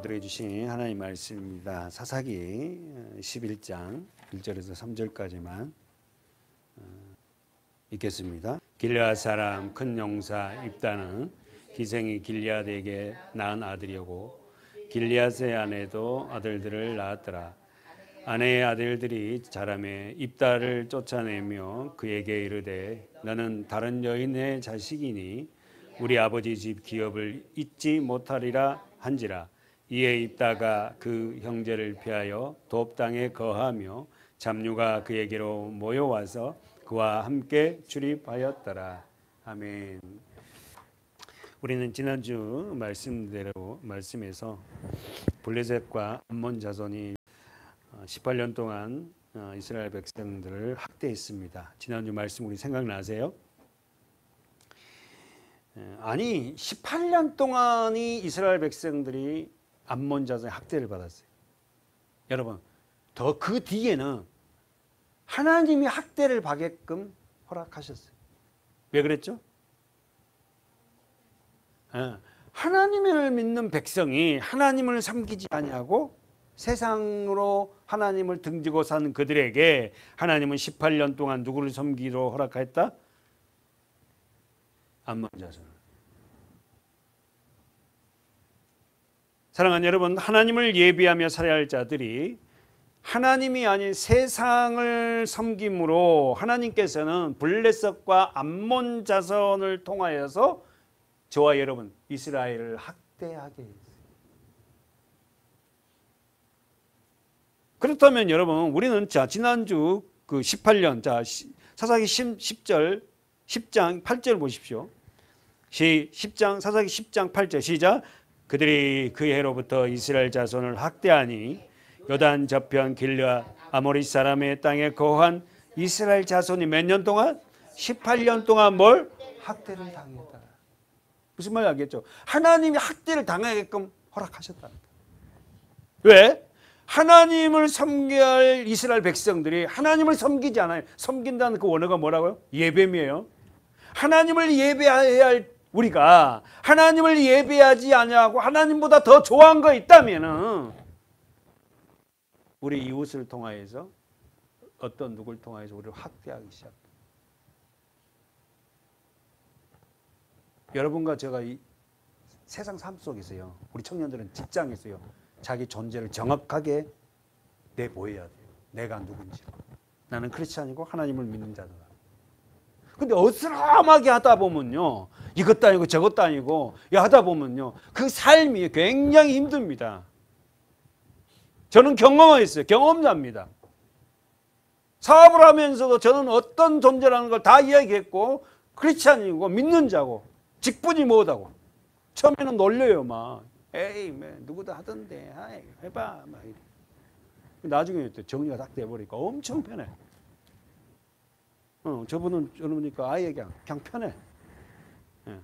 보도록 해주신 하나님 말씀입니다. 사사기 11장 1절에서 3절까지만 읽겠습니다. 길르앗 사람 큰 용사 입다는 기생이 길르앗에게 낳은 아들이었고 길르앗의 아내도 아들들을 낳았더라. 아내의 아들들이 자라매 입다를 쫓아내며 그에게 이르되 너는 다른 여인의 자식이니 우리 아버지 집 기업을 잊지 못하리라 한지라. 이에 입다가 그 형제를 피하여 돕 땅에 거하며 잡류가 그에게로 모여와서 그와 함께 출입하였더라. 아멘. 우리는 지난주 말씀에서 블레셋과 암몬 자손이 18년 동안 이스라엘 백성들을 학대했습니다. 지난주 말씀 우리 생각나세요? 아니 18년 동안이 이스라엘 백성들이 암몬 자손의 학대를 받았어요. 여러분 더 그 뒤에는 하나님이 학대를 받게끔 허락하셨어요. 왜 그랬죠? 하나님을 믿는 백성이 하나님을 섬기지 아니하고 세상으로 하나님을 등지고 사는 그들에게 하나님은 18년 동안 누구를 섬기도록 허락했다? 암몬 자손을. 사랑하는 여러분, 하나님을 예비하며 살아야 할 자들이 하나님이 아닌 세상을 섬김으로 하나님께서는 블레셋과 암몬 자손을 통하여서 저와 여러분 이스라엘을 학대하게 했어요. 그렇다면 여러분 우리는 지난주 그 18년 사사기 10장 8절 보십시오. 10장 사사기 10장 8절 시작. 그들이 그 해로부터 이스라엘 자손을 학대하니 요단 저편 길르앗 아모리 사람의 땅에 거한 이스라엘 자손이 몇 년 동안? 18년 동안 뭘? 학대를 당했다. 무슨 말인지 알겠죠? 하나님이 학대를 당하게끔 허락하셨다. 왜? 하나님을 섬겨야 할 이스라엘 백성들이 하나님을 섬기지 않아요. 섬긴다는 그 원어가 뭐라고요? 예배임이에요. 하나님을 예배해야 할 우리가 하나님을 예배하지 않냐고 하나님보다 더 좋아한 거 있다면은 우리 이웃을 통하여서 어떤 누구를 통하여서 우리를 학대하기 시작합니다. 여러분과 제가 이 세상 삶 속에서요, 우리 청년들은 직장에서요, 자기 존재를 정확하게 내보여야 돼요. 내가 누군지. 나는 크리스찬이고 하나님을 믿는 자다. 근데 어스름하게 하다 보면요, 이것도 아니고 저것도 아니고 하다 보면요, 그 삶이 굉장히 힘듭니다. 저는 경험했어요. 경험자입니다. 사업을 하면서도 저는 어떤 존재라는 걸 다 이야기했고 크리스찬이고 믿는 자고 직분이 뭐다고 처음에는 놀려요. 막 에이 누구도 하던데 아이, 해봐 막. 나중에 또 정리가 딱 돼버리니까 엄청 편해. 저분은 저러니까 아예 그냥 편해. 예.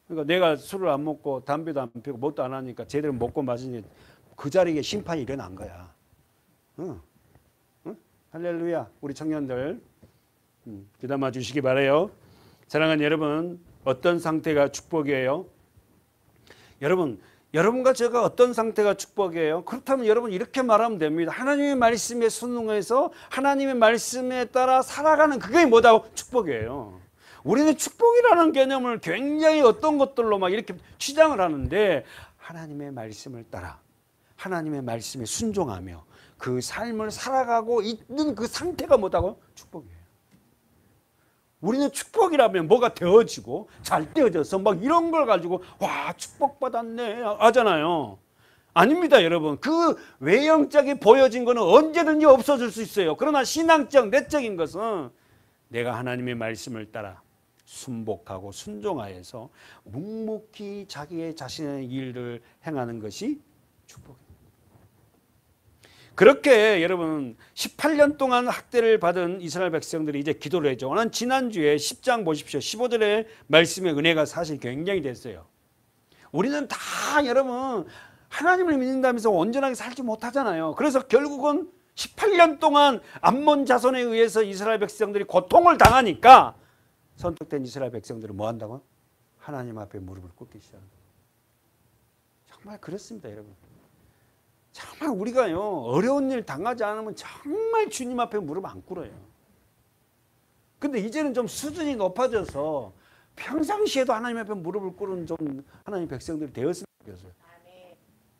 그러니까 내가 술을 안 먹고 담배도 안 피우고 뭣도 안 하니까 제대로 먹고 마시니 그 자리에 심판이 일어난 거야. 응? 할렐루야. 우리 청년들 귀담아 주시기 바라요. 사랑하는 여러분, 어떤 상태가 축복이에요? 여러분과 제가 어떤 상태가 축복이에요? 그렇다면 여러분 이렇게 말하면 됩니다. 하나님의 말씀에 순응해서 하나님의 말씀에 따라 살아가는 그게 뭐다고? 축복이에요. 우리는 축복이라는 개념을 굉장히 어떤 것들로 막 이렇게 치장을 하는데 하나님의 말씀을 따라 하나님의 말씀에 순종하며 그 삶을 살아가고 있는 그 상태가 뭐다고? 축복이에요. 우리는 축복이라면 뭐가 되어지고 잘 되어져서 막 이런 걸 가지고 와 축복받았네 하잖아요. 아닙니다 여러분. 그 외형적이 보여진 거는 언제든지 없어질 수 있어요. 그러나 신앙적 내적인 것은 내가 하나님의 말씀을 따라 순복하고 순종하여서 묵묵히 자기의 자신의 일을 행하는 것이 축복입니다. 그렇게 여러분 18년 동안 학대를 받은 이스라엘 백성들이 이제 기도를 했죠. 오늘 지난주에 10장 보십시오. 15절의 말씀의 은혜가 사실 굉장히 됐어요. 우리는 다 여러분 하나님을 믿는다면서 온전하게 살지 못하잖아요. 그래서 결국은 18년 동안 암몬 자손에 의해서 이스라엘 백성들이 고통을 당하니까 선택된 이스라엘 백성들은 뭐 한다고? 하나님 앞에 무릎을 꿇기 시작합니다. 정말 그렇습니다, 여러분. 정말 우리가요, 어려운 일 당하지 않으면 정말 주님 앞에 무릎 안 꿇어요. 근데 이제는 좀 수준이 높아져서 평상시에도 하나님 앞에 무릎을 꿇은 좀 하나님 백성들이 되었으면 좋겠어요.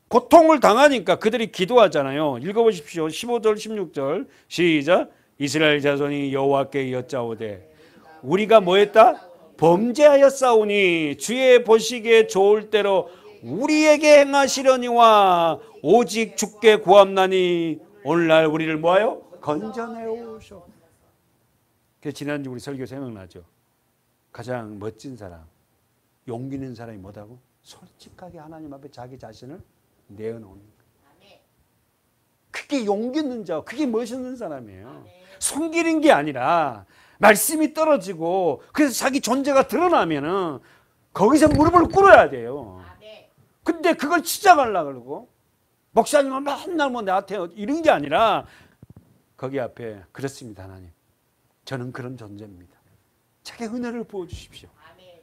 고통을 당하니까 그들이 기도하잖아요. 읽어보십시오. 15절 16절 시작. 이스라엘 자손이 여호와께 여짜오되 우리가 뭐했다? 범죄하였사오니 주의 보시기에 좋을 대로 우리에게 행하시려니와 오직 주께 구함나니 오늘날 우리를 뭐하여? 건져내오셔. 지난주 우리 설교 생각나죠? 가장 멋진 사람, 용기 있는 사람이 뭐다고? 솔직하게 하나님 앞에 자기 자신을 내어놓는 거예요. 그게 용기 있는 자, 그게 멋있는 사람이에요. 숨기는 게 아니라 말씀이 떨어지고 그래서 자기 존재가 드러나면은 거기서 무릎을 꿇어야 돼요. 근데 그걸 치장하려고 그러고 목사님은 맨날 뭐 나한테 이런 게 아니라 거기 앞에 그렇습니다, 하나님. 저는 그런 존재입니다. 자기 은혜를 부어주십시오.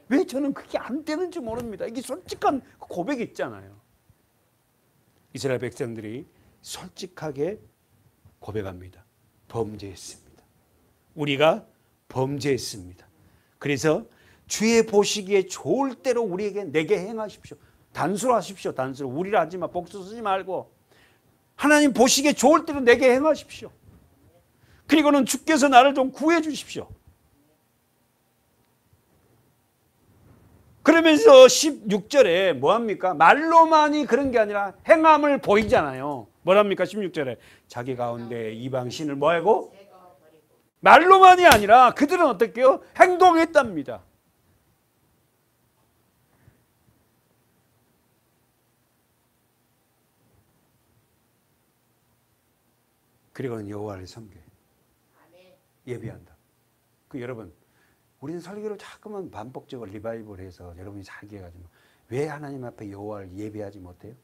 왜 저는 그게 안 되는지 모릅니다. 이게 솔직한 고백이 있잖아요. 이스라엘 백성들이 솔직하게 고백합니다. 범죄했습니다. 우리가 범죄했습니다. 그래서 주의 보시기에 좋을 대로 우리에게 내게 행하십시오. 단수로 하십시오. 단수로. 우리를 하지 마. 복수 쓰지 말고 하나님 보시기에 좋을 대로 내게 행하십시오. 그리고는 주께서 나를 좀 구해 주십시오. 그러면서 16절에 뭐합니까? 말로만이 그런 게 아니라 행함을 보이잖아요. 뭐랍니까? 16절에 자기 가운데 이방신을 뭐하고? 말로만이 아니라 그들은 어떻게 해요? 행동했답니다. 그리고는 여호와를 섬겨요. 예배한다. 그 여러분, 우리는 설교를 자꾸만 반복적으로 리바이벌해서 여러분이 잘 기억하지만 왜 하나님 앞에 여호와를 예배하지 못해요?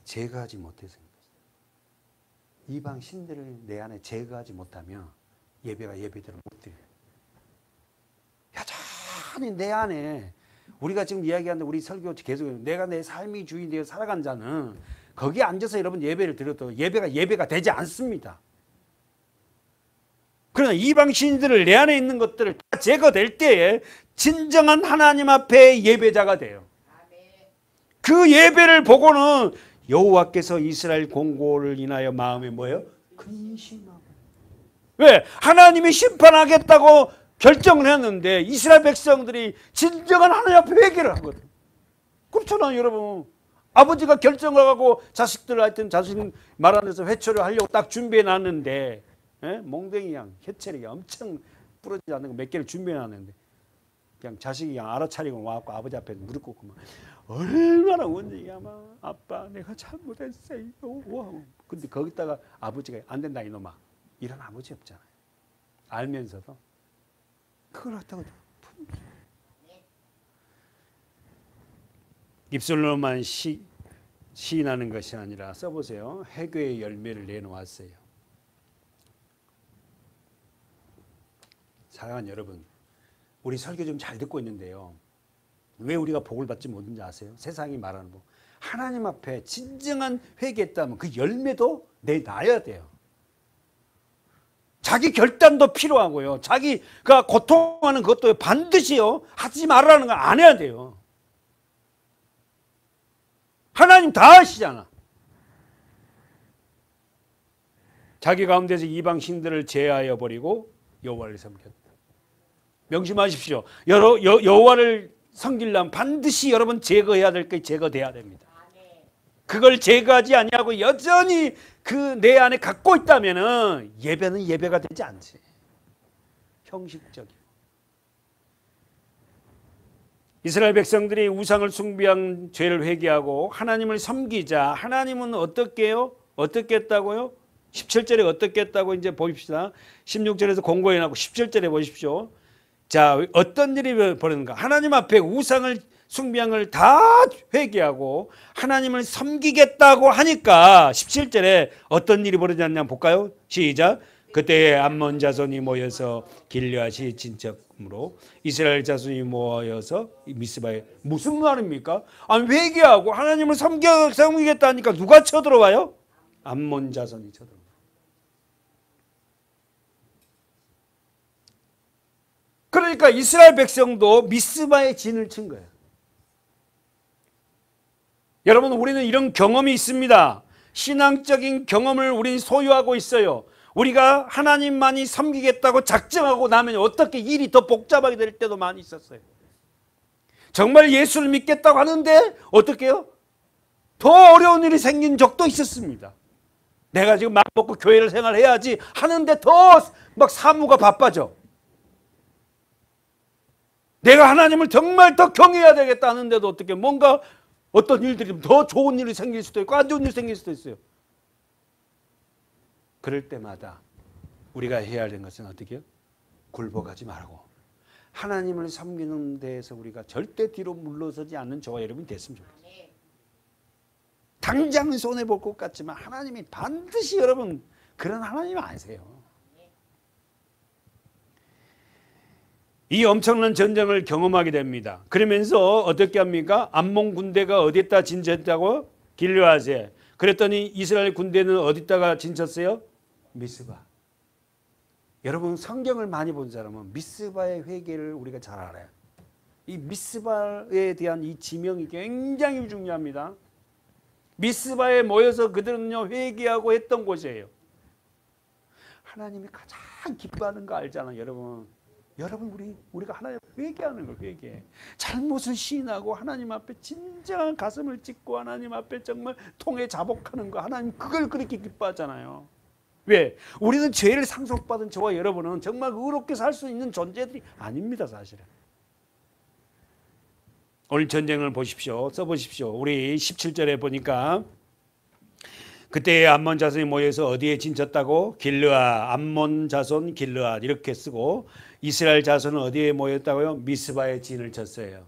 제거하지 못해서입니다. 이방 신들을 내 안에 제거하지 못하면 예배가 예배대로 못 드려요. 여전히 내 안에 우리가 지금 이야기하는 우리 설교 계속 내가 내 삶이 주인이 되어 살아간 자는 거기에 앉아서 여러분 예배를 드려도 예배가 되지 않습니다. 그러나 이방 신들을 내 안에 있는 것들을 다 제거될 때에 진정한 하나님 앞에 예배자가 돼요. 그 예배를 보고는 여호와께서 이스라엘 공고를 인하여 마음에 뭐예요? 근심하고. 왜? 하나님이 심판하겠다고 결정을 했는데 이스라엘 백성들이 진정한 하나님 앞에 회개를 하거든. 그렇잖아요, 여러분. 아버지가 결정을 하고 자식들 하여튼 자식 말하는 데서 회초를 하려고 딱 준비해 놨는데 몽댕이 양, 혀체리 엄청 부러지지 않는 거 몇 개를 준비해 놨는데 그냥 자식이 그냥 알아차리고 와갖고 아버지 앞에 무릎 꿇고 막 얼마나 원정이야 막 아빠 내가 잘못했어요. 근데 거기다가 아버지가 안 된다 이놈아 이런 아버지 없잖아요. 알면서도 그걸 갖다가 입술로만 시인하는 것이 아니라 써보세요. 회개의 열매를 내놓았어요. 사랑하는 여러분, 우리 설교 좀 잘 듣고 있는데요. 왜 우리가 복을 받지 못하는지 아세요? 세상이 말하는 복. 하나님 앞에 진정한 회개했다면 그 열매도 내놔야 돼요. 자기 결단도 필요하고요. 자기가 고통하는 것도 반드시요. 하지 말라는 걸 안 해야 돼요. 하나님 다 아시잖아. 자기 가운데서 이방 신들을 제하여 버리고 여호와를 섬겼다. 명심하십시오. 여호와를 섬기려면 반드시 여러분 제거해야 될 게 제거돼야 됩니다. 그걸 제거하지 아니하고 여전히 그 내 안에 갖고 있다면은 예배는 예배가 되지 않지. 형식적이고. 이스라엘 백성들이 우상을 숭배한 죄를 회개하고 하나님을 섬기자. 하나님은 어떻게 해요? 어떻게 했다고요? 17절에 어떻게 했다고 이제 보십시다. 16절에서 공고해 놨고 17절에 보십시오. 자, 어떤 일이 벌어지는가? 하나님 앞에 우상을 숭배한 걸 다 회개하고 하나님을 섬기겠다고 하니까 17절에 어떤 일이 벌어졌냐 볼까요? 시작. 그때 암몬 자손이 모여서 길르앗이 진척 이름으로 이스라엘 자손이 모여서 미스바에 무슨 말입니까? 아니 회개하고 하나님을 섬기겠다니까 누가 쳐들어와요? 암몬 자손이 쳐들어와요. 그러니까 이스라엘 백성도 미스바에 진을 친 거예요. 여러분 우리는 이런 경험이 있습니다. 신앙적인 경험을 우리는 소유하고 있어요. 우리가 하나님만이 섬기겠다고 작정하고 나면 어떻게 일이 더 복잡하게 될 때도 많이 있었어요. 정말 예수를 믿겠다고 하는데 어떻게 해요? 더 어려운 일이 생긴 적도 있었습니다. 내가 지금 맘 먹고 교회를 생활해야지 하는데 더 막 사무가 바빠져. 내가 하나님을 정말 더 경외해야 되겠다 하는데도 어떻게 뭔가 어떤 일들이 더 좋은 일이 생길 수도 있고 안 좋은 일이 생길 수도 있어요. 그럴 때마다 우리가 해야 하는 것은 어떻게 해요? 굴복하지 말고 하나님을 섬기는 데에서 우리가 절대 뒤로 물러서지 않는 저와 여러분이 됐으면 좋겠어요. 당장 손해볼 것 같지만 하나님이 반드시 여러분 그런 하나님 아니세요. 이 엄청난 전쟁을 경험하게 됩니다. 그러면서 어떻게 합니까? 암몬 군대가 어디다 진쳤다고? 길르앗에. 그랬더니 이스라엘 군대는 어디다가 진쳤어요? 미스바. 여러분 성경을 많이 본 사람은 미스바의 회개를 우리가 잘 알아요. 이 미스바에 대한 이 지명이 굉장히 중요합니다. 미스바에 모여서 그들은요 회개하고 했던 곳이에요. 하나님이 가장 기뻐하는 거 알잖아요, 여러분. 여러분 우리가 하나님 회개하는 걸 회개. 잘못을 시인하고 하나님 앞에 진정한 가슴을 찢고 하나님 앞에 정말 통해 자복하는 거 하나님 그걸 그렇게 기뻐하잖아요. 왜? 우리는 죄를 상속받은 저와 여러분은 정말 의롭게 살 수 있는 존재들이 아닙니다, 사실은. 오늘 전쟁을 보십시오. 써보십시오. 우리 17절에 보니까 그때 암몬 자손이 모여서 어디에 진쳤다고? 길르앗, 암몬 자손 길르앗 이렇게 쓰고 이스라엘 자손은 어디에 모였다고요? 미스바에 진을 쳤어요.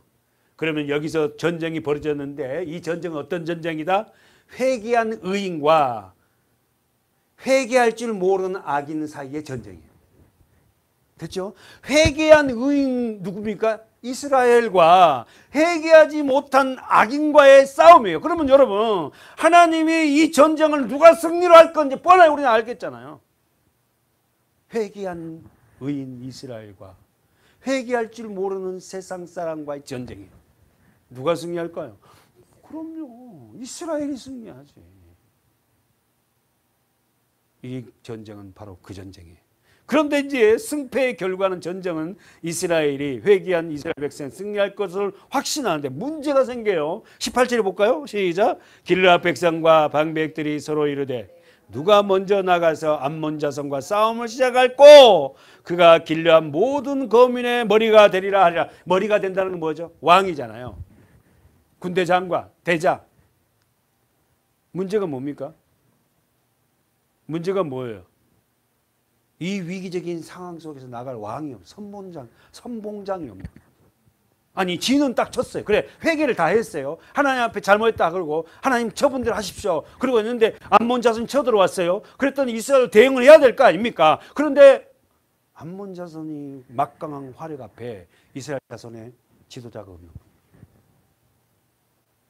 그러면 여기서 전쟁이 벌어졌는데 이 전쟁은 어떤 전쟁이다? 회개한 의인과 회개할 줄 모르는 악인 사이의 전쟁이에요. 됐죠? 회개한 의인 누굽니까? 이스라엘과 회개하지 못한 악인과의 싸움이에요. 그러면 여러분 하나님이 이 전쟁을 누가 승리로 할 건지 뻔하게 우리는 알겠잖아요. 회개한 의인 이스라엘과 회개할 줄 모르는 세상 사람과의 전쟁이에요. 누가 승리할까요? 그럼요. 이스라엘이 승리하지. 이 전쟁은 바로 그 전쟁이에요. 그런데 이제 승패의 결과는 전쟁은 이스라엘이 회개한 이스라엘 백성 승리할 것을 확신하는데 문제가 생겨요. 18절에 볼까요? 시작. 길르앗 백성과 방백들이 서로 이르되 누가 먼저 나가서 암몬 자손과 싸움을 시작할꼬 그가 길르앗 모든 거민의 머리가 되리라 하리라. 머리가 된다는 건 뭐죠? 왕이잖아요. 군대 장관, 대장. 문제가 뭡니까? 문제가 뭐예요? 이 위기적인 상황 속에서 나갈 왕이 없어. 선봉장이 없는. 아니 지는 딱 쳤어요. 그래 회개를 다 했어요. 하나님 앞에 잘못했다 그러고 하나님 처분들 하십시오. 그러고 있는데 암몬 자손이 쳐들어왔어요. 그랬더니 이스라엘 대응을 해야 될 거 아닙니까? 그런데 암몬 자손이 막강한 화력 앞에 이스라엘 자손의 지도자가 없는 거예요.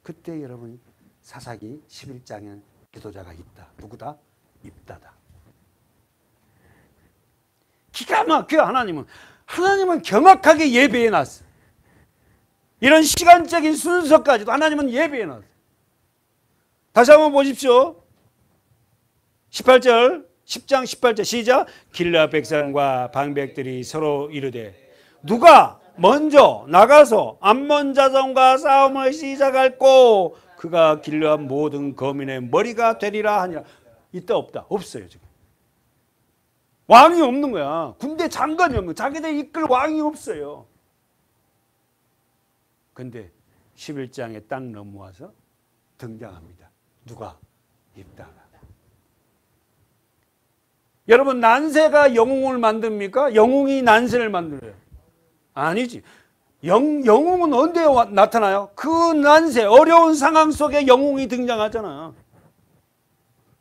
그때 여러분 사사기 11장에 지도자가 있다. 누구다? 입다다. 기가 막혀. 하나님은 정확하게 예배해 놨어. 이런 시간적인 순서까지도 하나님은 예배해 놨어. 다시 한번 보십시오. 18절 10장 18절 시작. 길르앗 백성과 방백들이 서로 이르되 누가 먼저 나가서 암몬 자손과 싸움을 시작할꼬 그가 길르앗 모든 거민의 머리가 되리라 하니라. 있다 없다? 없어요 지금. 왕이 없는 거야. 군대 장관이 없는 거야. 자기들 이끌 왕이 없어요. 근데 11장에 딱 넘어와서 등장합니다. 누가? 입다가. 여러분 난세가 영웅을 만듭니까? 영웅이 난세를 만들어요. 아니지. 영웅은 언제 나타나요? 그 난세, 어려운 상황 속에 영웅이 등장하잖아.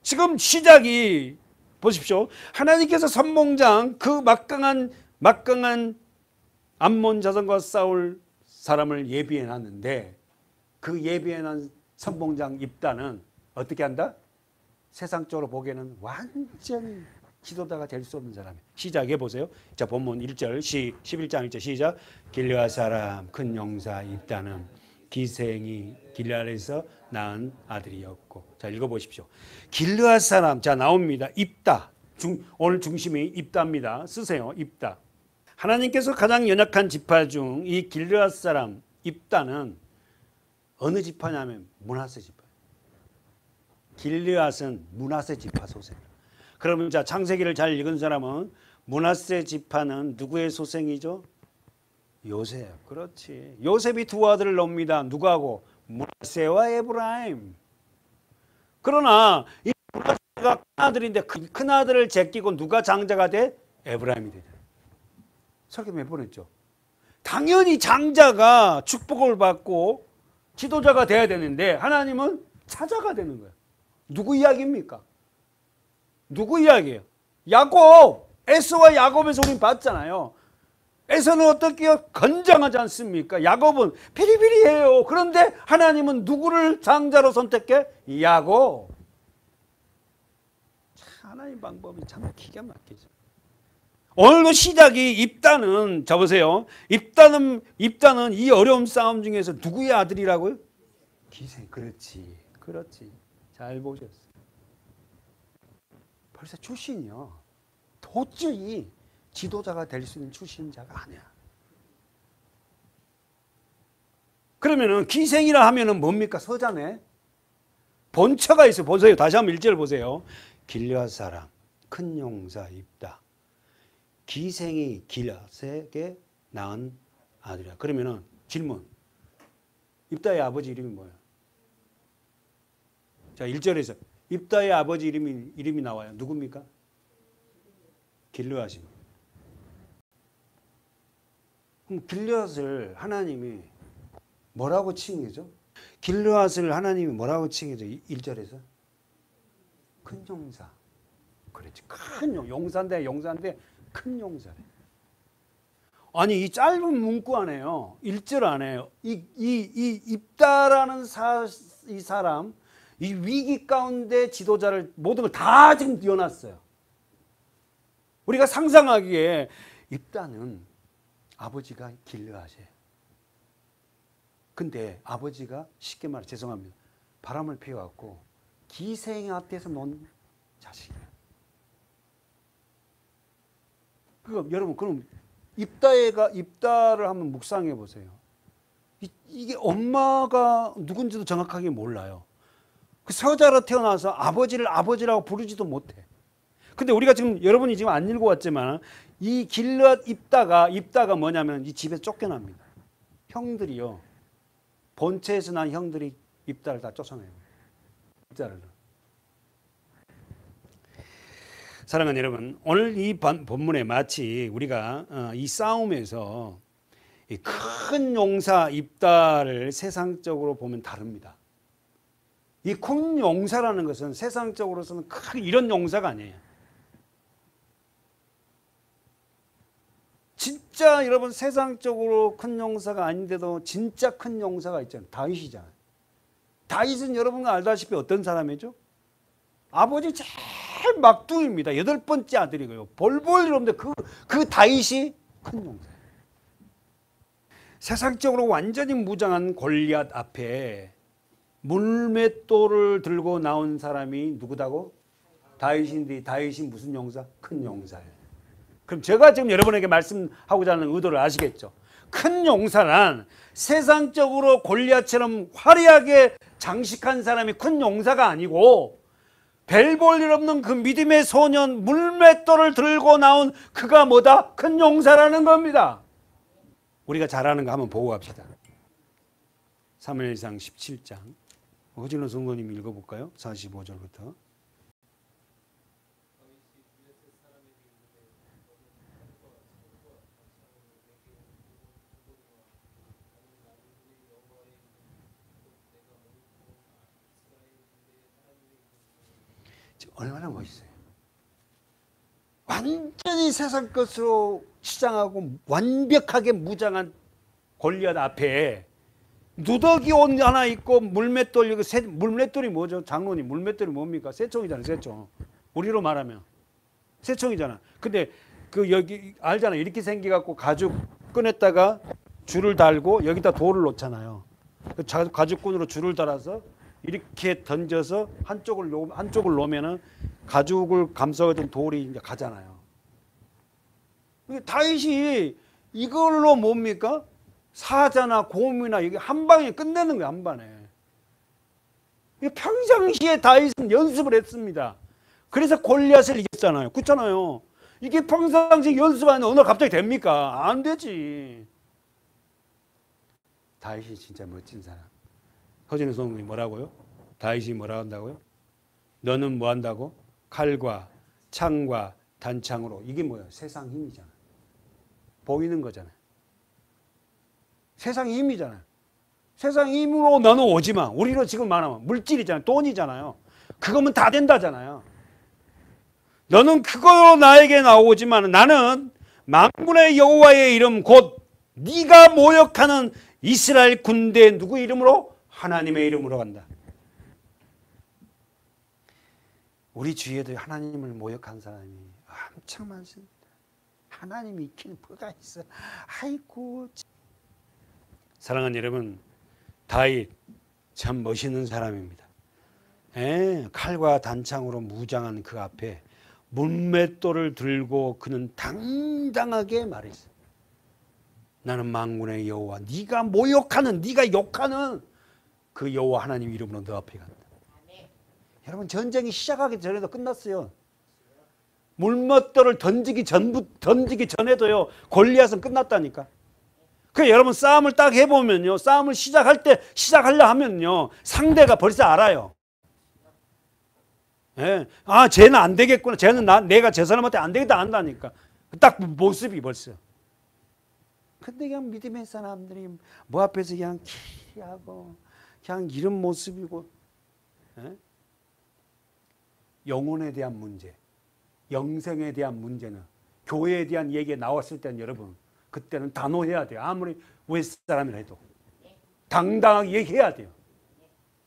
지금 시작이 보십시오. 하나님께서 선봉장 그 막강한 암몬 자손과 싸울 사람을 예비해 놨는데 그 예비해 놨 선봉장 입다는 어떻게 한다? 세상적으로 보기에는 완전히 지도자가 될 수 없는 사람이에요. 시작해 보세요. 자, 본문 1절 11장 1절 시작. 길르앗 사람 큰 용사 입다는 기생이 길르앗에서 낳은 아들이었고. 자, 읽어보십시오. 길르앗 사람, 자, 나옵니다. 입다. 오늘 중심이 입다입니다. 쓰세요. 입다. 하나님께서 가장 연약한 지파 중 이 길르앗 사람 입다는 어느 지파냐면 므낫세 지파. 길르앗은 므낫세 지파 소생이에요. 그러면 자, 창세기를 잘 읽은 사람은 므낫세 지파는 누구의 소생이죠? 요셉. 그렇지. 요셉이 두 아들을 낳습니다. 누구하고? 므낫세와 에브라임. 그러나 이 므낫세가 큰 아들인데 그 큰 아들을 제끼고 누가 장자가 돼? 에브라임이 되잖아요. 설교 몇 번 했죠? 당연히 장자가 축복을 받고 지도자가 돼야 되는데 하나님은 차자가 되는 거예요. 누구 이야기입니까? 누구 이야기예요? 야곱. 에서와 야곱에서 우린 봤잖아요. 에서는 어떻게 건장하지 않습니까? 야곱은 피리피리해요. 그런데 하나님은 누구를 장자로 선택해? 야곱. 참 하나님 방법이 참 기가 막히죠. 오늘도 시작이 입다는, 자 보세요. 입다는 이 어려운 싸움 중에서 누구의 아들이라고요? 기생. 그렇지. 잘 보셨어요. 벌써 출신이요. 도저히 지도자가 될 수 있는 출신자가 아니야. 그러면은 기생이라 하면은 뭡니까? 서자네. 본처가 있어. 보세요. 다시 한번 1절 보세요. 길르앗 사람 큰 용사 입다. 기생이 길르앗에게 낳은 아들이야. 그러면은 질문. 입다의 아버지 이름이 뭐예요? 자, 1절에서 입다의 아버지 이름이 나와요. 누굽니까? 길르앗입니다. 그럼 길르앗을 하나님이 뭐라고 칭해죠? 길르앗을 하나님이 뭐라고 칭해죠? 1절에서 큰 용사. 그렇지. 큰 용사인데 큰 용사래. 아니 이 짧은 문구 안에요. 1절 안에요. 이 입다라는 이 사람 이 위기 가운데 지도자를 모든 걸 다 지금 띄워놨어요. 우리가 상상하기에 입다는 아버지가 길르앗이에요. 근데 아버지가 쉽게 말해 죄송합니다. 바람을 피워갖고 기생 앞에서 논 자식이에요. 여러분 그럼 입다를 한번 묵상해 보세요. 이게 엄마가 누군지도 정확하게 몰라요. 그 서자로 태어나서 아버지를 아버지라고 부르지도 못해. 근데 우리가 지금 여러분이 지금 안 읽어왔지만 이 길르앗 입다가 뭐냐면 이 집에서 쫓겨납니다. 형들이요. 본체에서 난 형들이 입다를 다 쫓아내요. 입다를. 사랑하는 여러분, 오늘 이 본문에 마치 우리가 이 싸움에서 이 큰 용사 입다를 세상적으로 보면 다릅니다. 이 큰 용사라는 것은 세상적으로서는 큰 이런 용사가 아니에요. 진짜 여러분 세상적으로 큰 용사가 아닌데도 진짜 큰 용사가 있잖아요. 다윗이잖아요. 다윗은 여러분가 알다시피 어떤 사람이죠? 아버지 제일 막둥이입니다. 8번째 아들이고요. 볼볼 일 없는데 그 다윗이 큰 용사예요. 세상적으로 완전히 무장한 골리앗 앞에 물맷돌을 들고 나온 사람이 누구다고? 다윗인데 다윗이 무슨 용사? 큰 용사예요. 그럼 제가 지금 여러분에게 말씀하고자 하는 의도를 아시겠죠? 큰 용사란 세상적으로 골리앗처럼 화려하게 장식한 사람이 큰 용사가 아니고 별 볼 일 없는 그 믿음의 소년 물맷돌을 들고 나온 그가 뭐다? 큰 용사라는 겁니다. 우리가 잘 아는 거 한번 보고 갑시다. 사무엘상 17장 허진호 성도님 읽어볼까요? 45절부터. 얼마나 멋있어요. 완전히 세상 것으로 치장하고 완벽하게 무장한 골리앗 앞에 누더기 옷 하나 입고 물맷돌, 이거 물맷돌이 뭐죠? 장로님, 물맷돌이 뭡니까? 새총이잖아요, 새총. 우리로 말하면 새총이잖아. 근데 그 여기 알잖아. 이렇게 생겨갖고 가죽 꺼냈다가 줄을 달고 여기다 돌을 놓잖아요. 그 가죽끈으로 줄을 달아서 이렇게 던져서 한쪽을 놓으면은 가죽을 감싸가지고 돌이 이제 가잖아요. 다윗이 이걸로 뭡니까? 사자나 곰이나 이게 한 방에 끝내는 거야, 한 방에. 평상시에 다윗은 연습을 했습니다. 그래서 골리앗을 이겼잖아요. 그렇잖아요. 이게 평상시 연습 안 오늘 갑자기 됩니까? 안 되지. 다윗이 진짜 멋진 사람. 허진우 성령이 뭐라고요? 다윗이 뭐라 한다고요? 너는 뭐 한다고? 칼과 창과 단창으로. 이게 뭐예요? 세상 힘이잖아. 보이는 거잖아요. 세상 힘이잖아요. 세상 힘으로 너는 오지 마. 우리로 지금 말하면 물질이잖아요. 돈이잖아요. 그거면 다 된다잖아요. 너는 그거로 나에게 나오지만 나는 만군의 여호와의 이름 곧 네가 모욕하는 이스라엘 군대 누구 이름으로? 하나님의 이름으로 간다. 우리 주위에도 하나님을 모욕한 사람이 엄청 많습니다. 하나님이 있기는 뭐가 있어. 아이고. 사랑하는 여러분, 다윗 참 멋있는 사람입니다. 칼과 단창으로 무장한 그 앞에 물맷돌을 들고 그는 당당하게 말했어요. 나는 만군의 여호와, 네가 모욕하는, 네가 욕하는 그 여호와 하나님 이름으로 너 앞에 간다. 여러분, 전쟁이 시작하기 전에도 끝났어요. 물맷돌을 던지기 전에도요 골리앗은 끝났다니까. 그 여러분 싸움을 딱 해보면요, 싸움을 시작하려 하면요 상대가 벌써 알아요. 예. 아, 쟤는 안 되겠구나. 쟤는 내가 저 사람한테 안 되겠다 안다니까. 딱 모습이 벌써. 근데 그냥 믿음의 사람들이 뭐 앞에서 그냥 키하고 그냥 이런 모습이고. 예? 영혼에 대한 문제, 영생에 대한 문제는 교회에 대한 얘기가 나왔을 때는 여러분 그때는 단호해야 돼요. 아무리 웨스트 사람이라 해도 당당하게 얘기해야 돼요.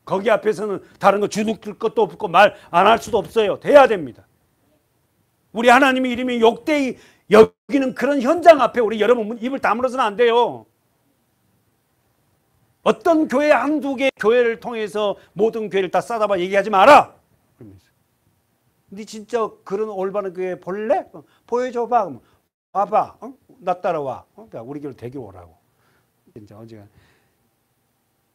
거기 앞에서는 다른 거 주눅들 것도 없고 말 안 할 수도 없어요. 돼야 됩니다. 우리 하나님의 이름이 욕되이 여기는 그런 현장 앞에 우리 여러분 입을 다물어서는 안 돼요. 어떤 교회 한두 개 교회를 통해서 모든 교회를 다 싸다봐 얘기하지 마라. 그러면서. 네 진짜 그런 올바른 교회 볼래? 보여줘봐. 와봐. 나 따라와. 우리 교회 대교 오라고. 진짜 언제가.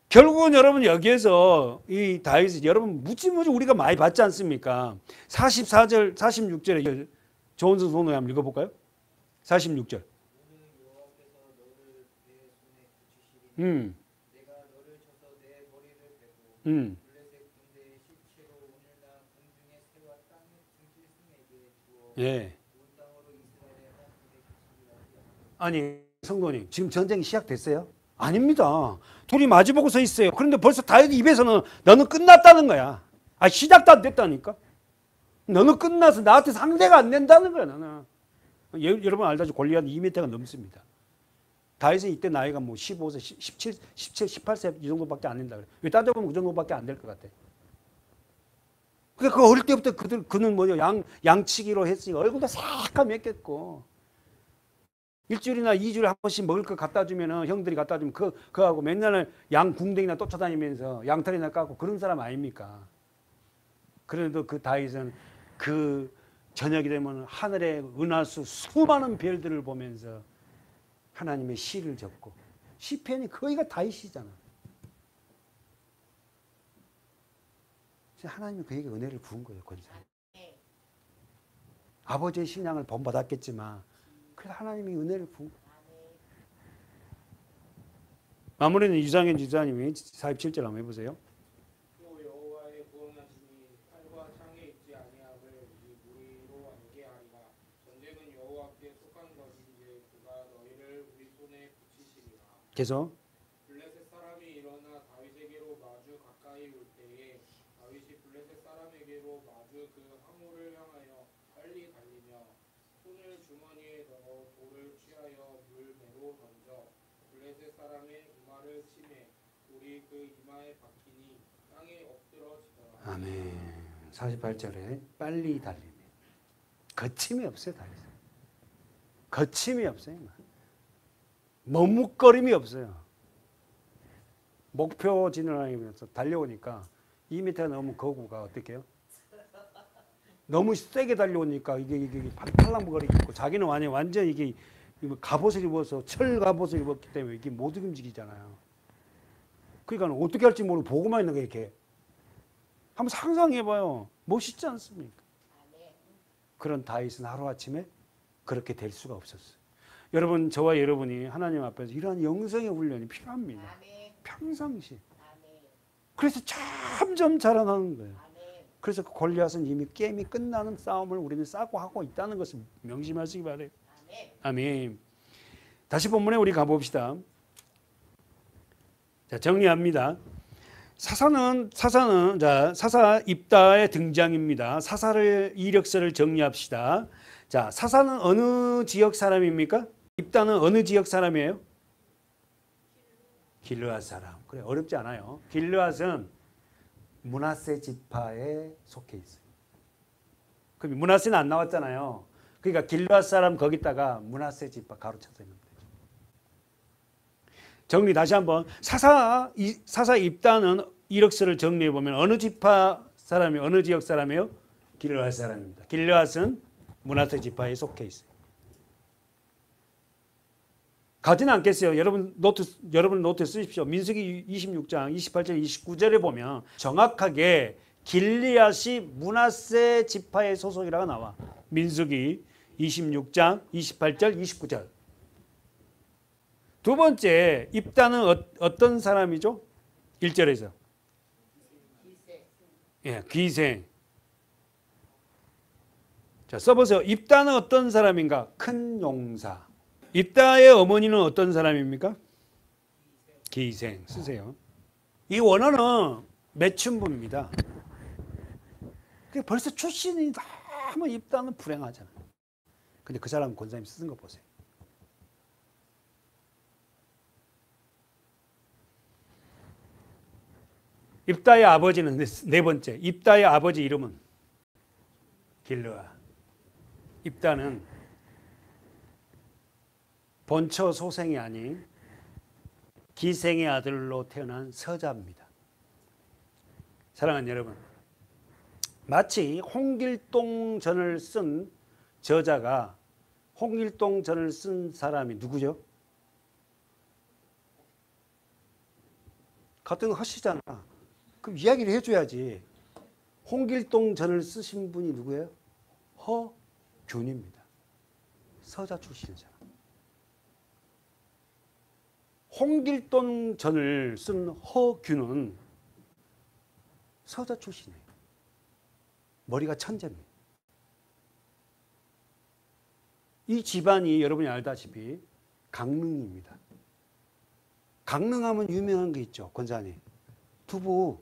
결국은 여러분 여기에서 이 다윗이 여러분 무지무지 우리가 많이 봤지 않습니까? 44절, 46절에 조은선 선생님 한번 읽어볼까요? 46절. 내가 너를 쳐서 내 머리를 베고 블레셋 군대의 시체로 오늘 나 공중의 새와 땅의 등짐승에게 주어 예. 온 땅으로 이스라엘의 하나님의 계시리라. 아니 성도님 지금 전쟁이 시작됐어요? 아닙니다. 둘이 마주보고 서 있어요. 그런데 벌써 다윗 입에서는 너는 끝났다는 거야. 아, 시작도 안 됐다니까. 너는 끝나서 나한테 상대가 안 된다는 거야. 너는. 여러분 알다시피 골리앗 2m가 넘습니다. 다윗은 이때 나이가 뭐 15세, 17, 18세 이 정도밖에 안 된다 그래. 왜 따져보면 그 정도밖에 안 될 것 같아. 그러니까 그 어릴 때부터 그는 뭐죠? 양치기로 했으니까 얼굴도 새까맸겠고. 일주일이나 2주일에 한 번씩 먹을 거 갖다 주면은 형들이 갖다 주면 그하고 맨날 양 궁뎅이나 쫓아다니면서 양털이나 까고 그런 사람 아닙니까? 그래도 그 다윗은 그 저녁이 되면 하늘의 은하수 수많은 별들을 보면서 하나님의 시를 적고 시편이 거기가 다윗이잖아. 하나님이 그에게 은혜를 부은 거예요. 권사. 아버지의 신앙을 본받았겠지만 그래서 하나님이 은혜를 부은 거예요. 마무리는 유상현 지사님이 47절 한번 해보세요. 또 여호와의 구원하심이 칼과 창에 있지 아니함을 이 무리로 알게 하리라. 전쟁은 여호와께 속한 것인지 그가 너희를 우리 손에 붙이시리라. 계속. 블레셋 사람이 일어나 다윗에게로 마주 가까이 올 때에 다윗이 블레셋 사람에게로 마주 그 항우를 향하여 빨리 달리며 손을 주머니에 넣어 돌을 취하여 물매로 던져 블레셋 사람의 이마를 치매 돌이 그 이마에 박히니 땅에 엎드러지더라. 아멘. 48절에 빨리 달리네. 거침이 없어요, 달리세. 거침이 없어요. 머뭇거림이 없어요. 목표 진행하면서 달려오니까 2m 넘은 거구가 어떻게 해요? 너무 세게 달려오니까 이게 팔랑거리고 자기는 완전 이게 갑옷을 입어서 철 갑옷을 입었기 때문에 이게 못 움직이잖아요. 그러니까 어떻게 할지 모르고 보고만 있는 거예요, 이렇게. 한번 상상해봐요. 멋있지 않습니까? 그런 다윗은 하루아침에 그렇게 될 수가 없었어요. 여러분, 저와 여러분이 하나님 앞에서 이러한 영성의 훈련이 필요합니다. 평상시. 그래서 점점 자라나는 거예요. 그래서 그 골리앗은 이미 게임이 끝나는 싸움을 우리는 싸고 하고 있다는 것을 명심하시기 바래요. 아멘. 다시 본문에 우리 가봅시다. 자, 정리합니다. 사사는 사사 입다의 등장입니다. 사사를 이력서를 정리합시다. 자, 사사는 어느 지역 사람입니까? 입다는 어느 지역 사람이에요? 길르앗 사람. 그래, 어렵지 않아요. 길르앗은 므낫세 지파에 속해 있어요. 그럼 므낫세는 안 나왔잖아요. 그러니까 길르앗 사람 거기다가 므낫세 지파 가로쳐서 있는 거죠. 정리 다시 한번. 사사 입다는 이력서를 정리해 보면 어느 지파 사람이 어느 지역 사람이에요? 길르앗 사람입니다. 길르앗은 므낫세 지파에 속해 있어요. 가지는 않겠어요. 여러분 노트 쓰십시오. 민수기 26장 28절 29절에 보면 정확하게 길르앗이 므낫세 지파의 소속이라고 나와. 민수기 26장 28절 29절. 두 번째, 입다는 어떤 사람이죠? 1절에서. 예, 귀생. 자, 써보세요. 입다는 어떤 사람인가? 큰 용사. 입다의 어머니는 어떤 사람입니까? 기생. 쓰세요. 이 원어는 매춘부입니다. 벌써 출신이 너무 입다는 불행하잖아요. 근데 그 사람 권사님 쓰는 거 보세요. 입다의 아버지는 네 번째. 입다의 아버지 이름은 길르앗. 입다는 본처 소생이 아닌 기생의 아들로 태어난 서자입니다. 사랑하는 여러분, 마치 홍길동전을 쓴 저자가 홍길동전을 쓴 사람이 누구죠? 같은 거 하시잖아. 그럼 이야기를 해줘야지. 홍길동전을 쓰신 분이 누구예요? 허균입니다. 서자 출신이잖아. 홍길동전을 쓴 허균은 서자 출신이에요. 머리가 천재입니다. 이 집안이 여러분이 알다시피 강릉입니다. 강릉하면 유명한 게 있죠, 권사님. 두부.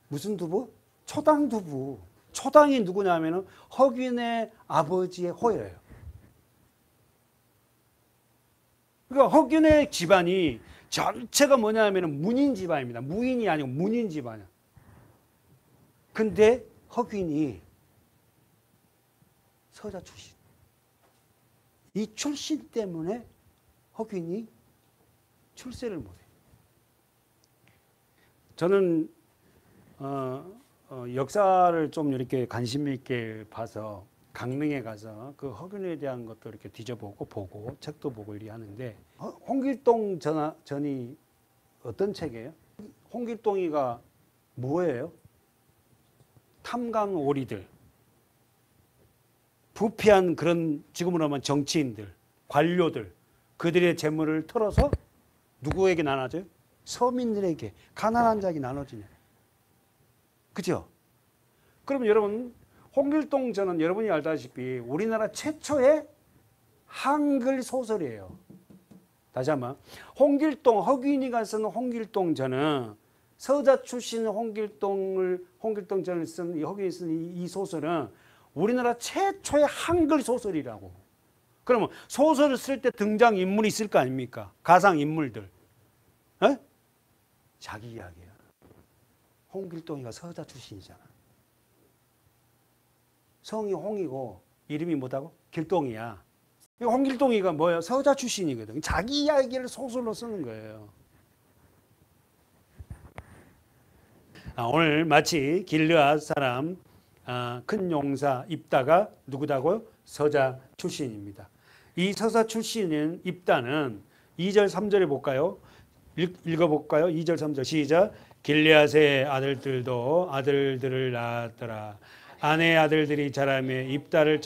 무슨 두부? 초당 두부. 초당이 누구냐면 허균의 아버지의 호예요. 그러니까 허균의 집안이 전체가 뭐냐면 문인 집안입니다. 무인이 아니고 문인 집안이야. 근데 허균이 서자 출신. 이 출신 때문에 허균이 출세를 못해요. 저는 역사를 좀 이렇게 관심 있게 봐서 강릉에 가서 그 허균에 대한 것도 이렇게 뒤져보고 보고 책도 보고 이리 하는데 홍길동 전이 어떤 책이에요? 홍길동이가 뭐예요? 탐관오리들, 부패한 그런 지금으로 하면 정치인들, 관료들, 그들의 재물을 털어서 누구에게 나눠줘요? 서민들에게, 가난한 자에게 나눠주냐. 그죠? 그럼 여러분, 홍길동전은 여러분이 알다시피 우리나라 최초의 한글 소설이에요. 다시 한번. 허균이가 쓴 홍길동전은 서자 출신 홍길동전을 쓴 허균이 쓴 이 소설은 우리나라 최초의 한글 소설이라고. 그러면 소설을 쓸 때 등장 인물이 있을 거 아닙니까? 가상 인물들. 에? 자기 이야기야. 홍길동이가 서자 출신이잖아. 성이 홍이고 이름이 뭐다고? 길동이야. 홍길동이가 뭐야? 서자 출신이거든. 자기 이야기를 소설로 쓰는 거예요. 오늘 마치 길르앗 사람 큰 용사 입다가 누구다고요? 서자 출신입니다. 이 서자 출신인 입다는 2절 3절에 볼까요? 읽어볼까요? 2절 3절 시작. 길르앗의 아들들도 아들들을 낳았더라. 아내의 아들들이 자라며 입다를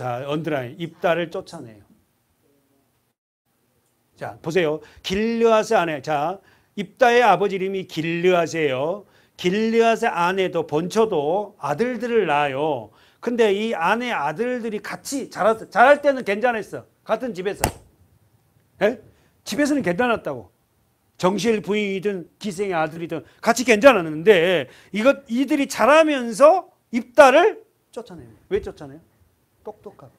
입다를 쫓아내요. 자 보세요. 길르앗의 아내. 자 입다의 아버지 이름이 길르앗이에요. 길르앗의 아내도 번처도 아들들을 낳아요. 근데 이 아내 아들들이 같이 자랄 때는 괜찮았어. 같은 집에서. 에? 집에서는 괜찮았다고. 정실 부인이든 기생의 아들이든 같이 괜찮았는데 이들이 자라면서 입다를 쫓아내요. 왜 쫓아내요? 똑똑하고.